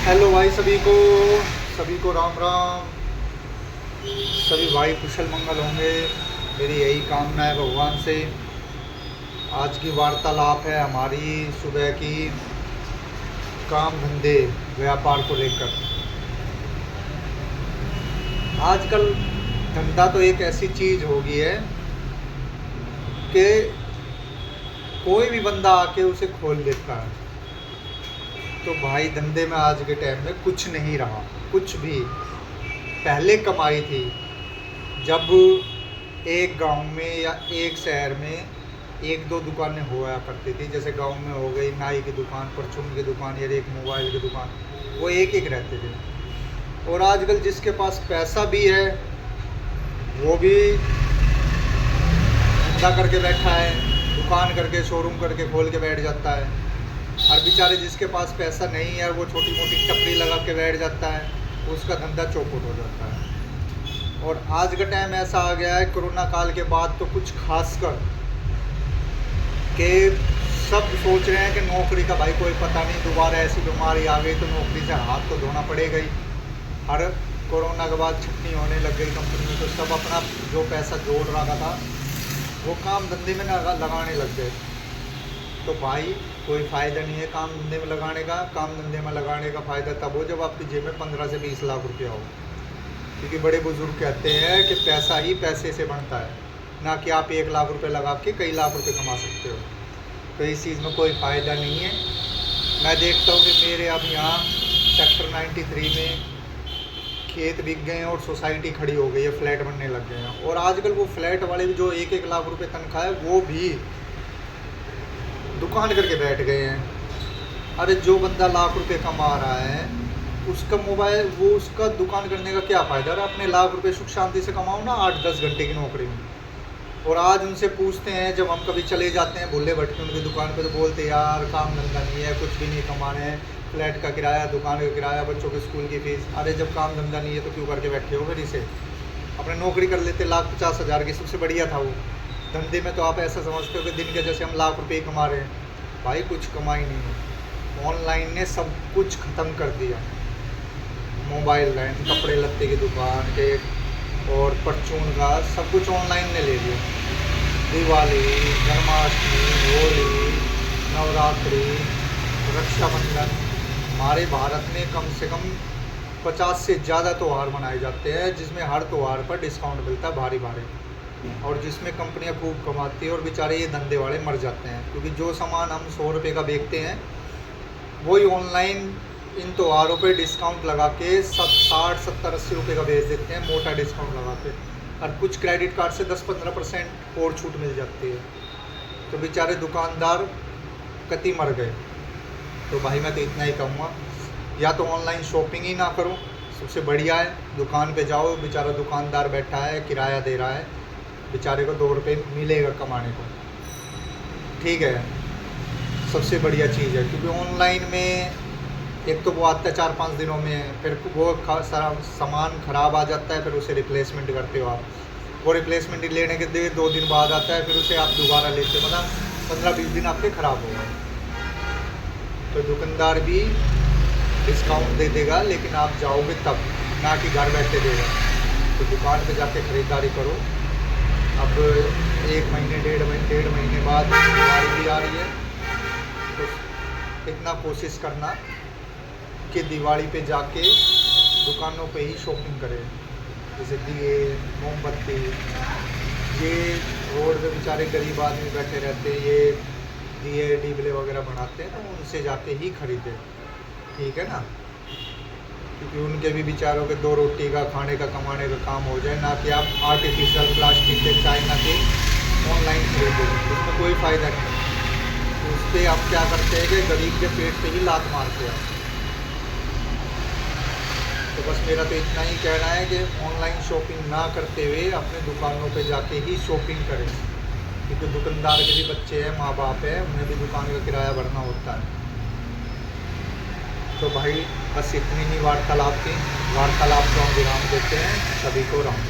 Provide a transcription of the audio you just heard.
Hello भाई सभी को राम राम। सभी भाई कुशल मंगल होंगे, मेरी यही कामना है भगवान से। आज की वार्तालाप है हमारी सुबह की काम धंधे व्यापार को लेकर। आजकल धंधा तो एक ऐसी चीज़ हो गई है कि कोई भी बंदा आके उसे खोल देता है। तो भाई धंधे में आज के टाइम में कुछ नहीं रहा, कुछ भी। पहले कमाई थी जब एक गांव में या एक शहर में एक दो दुकानें हुआ करती थी। जैसे गांव में हो गई नाई की दुकान, परचून की दुकान या एक मोबाइल की दुकान, वो एक एक रहते थे। और आजकल जिसके पास पैसा भी है वो भी धंधा करके बैठा है, दुकान करके शोरूम करके खोल के बैठ जाता है। और बेचारे जिसके पास पैसा नहीं है वो छोटी मोटी टपरी लगा के बैठ जाता है, उसका धंधा चौपट हो जाता है। और आज का टाइम ऐसा आ गया है कोरोना काल के बाद तो कुछ खास कर के सब सोच रहे हैं कि नौकरी का भाई कोई पता नहीं, दोबारा ऐसी बीमारी आ गई तो नौकरी से हाथ तो धोना पड़ेगा ही। हर कोरोना के बाद छुट्टी होने लग गई कंपनी में, तो सब अपना जो पैसा जोड़ रखा था वो काम धंधे में लगाने लग गए। तो भाई कोई फ़ायदा नहीं है काम धंधे में लगाने का। काम धंधे में लगाने का फ़ायदा तब हो जब आपकी जेब में 15 से 20 लाख रुपया हो। क्योंकि बड़े बुजुर्ग कहते हैं कि पैसा ही पैसे से बनता है, ना कि आप 1 लाख रुपए लगा के कई लाख रुपए कमा सकते हो। तो इस चीज़ में कोई फ़ायदा नहीं है। मैं देखता हूँ कि मेरे अब यहाँ सेक्टर 93 में खेत बिक गए हैं और सोसाइटी खड़ी हो गई है, फ्लैट बनने लग गए हैं। और आजकल वो फ्लैट वाले भी जो 1-1 लाख रुपए तनख्वाह है वो भी दुकान करके बैठ गए हैं। अरे जो बंदा लाख रुपए कमा रहा है उसका मोबाइल वो उसका दुकान करने का क्या फ़ायदा। अरे अपने लाख रुपए सुख शांति से कमाओ ना 8-10 घंटे की नौकरी में। और आज उनसे पूछते हैं जब हम कभी चले जाते हैं भूले भटके उनकी दुकान पे, तो बोलते यार काम धंधा नहीं है, कुछ भी नहीं कमाने हैं, फ्लैट का किराया, दुकान का किराया, बच्चों के स्कूल की फ़ीस। अरे जब काम धंधा नहीं है तो क्यों करके बैठे हो फिर इसे। अपने नौकरी कर लेते 1,50,000 की, सबसे बढ़िया था वो। धंधे में तो आप ऐसा समझते हो कि दिन के जैसे हम लाख रुपये कमा रहे हैं। भाई कुछ कमाई नहीं है। ऑनलाइन ने सब कुछ ख़त्म कर दिया। मोबाइल लाइन, कपड़े लत्ते की दुकान के और परचून का सब कुछ ऑनलाइन ने ले लिया। दिवाली, जन्माष्टमी, होली, नवरात्रि, रक्षाबंधन, हमारे भारत में कम से कम 50 से ज़्यादा त्यौहार मनाए जाते हैं, जिसमें हर त्यौहार पर डिस्काउंट मिलता है भारी भारी। और जिसमें कंपनियां खूब कमाती हैं और बेचारे ये धंधे वाले मर जाते हैं। क्योंकि जो सामान हम 100 रुपये का बेचते हैं वही ऑनलाइन इन त्योहारों पे डिस्काउंट लगा के 60-70-80 रुपये का बेच देते हैं, मोटा डिस्काउंट लगा के। और कुछ क्रेडिट कार्ड से 10-15% और छूट मिल जाती है। तो बेचारे दुकानदार कति मर गए। तो भाई मैं तो इतना ही कहूँगा, या तो ऑनलाइन शॉपिंग ही ना करो, सबसे बढ़िया है दुकान पे जाओ। बेचारा दुकानदार बैठा है, किराया दे रहा है, बेचारे को 2 रुपये मिलेगा कमाने को, ठीक है, सबसे बढ़िया चीज़ है। क्योंकि ऑनलाइन में एक तो वो आता है 4-5 दिनों में, फिर वो सारा सामान ख़राब आ जाता है, फिर उसे रिप्लेसमेंट करते हो आप। वो रिप्लेसमेंट लेने के 2 दिन बाद आता है, फिर उसे आप दोबारा लेते हो, मतलब 15-20 दिन आपके ख़राब हो गए। तो दुकानदार भी डिस्काउंट दे देगा लेकिन आप जाओगे तब, ना कि घर बैठे देगा। तो दुकान पे जाके ख़रीदारी करो। अब 1 महीने 1.5 महीने बाद दिवाली भी आ रही है, तो इतना कोशिश करना कि दिवाली पे जाके दुकानों पे ही शॉपिंग करें। जैसे दिए, मोमबत्ती, ये रोड पे बेचारे गरीब आदमी बैठे रहते हैं, ये दिए डिबले वगैरह बनाते हैं, तो उनसे जाके ही खरीदें, ठीक है ना। क्योंकि उनके भी बेचारों के 2 रोटी का खाने का कमाने का काम हो जाए, ना कि आप आर्टिफिशियल प्लास्टिक के चाइना के ऑनलाइन खरीदें, उसमें कोई फ़ायदा नहीं। तो उस पर आप क्या करते हैं कि गरीब के पेट पे ही लात मारते हैं। तो बस मेरा तो इतना ही कहना है कि ऑनलाइन शॉपिंग ना करते हुए अपने दुकानों पे जाके ही शॉपिंग करें। क्योंकि दुकानदार के भी बच्चे हैं, माँ बाप है, उन्हें भी दुकान का किराया भरना होता है। तो भाई बस इतनी ही वार्तालाप को हम विराम देते हैं। सभी को राम।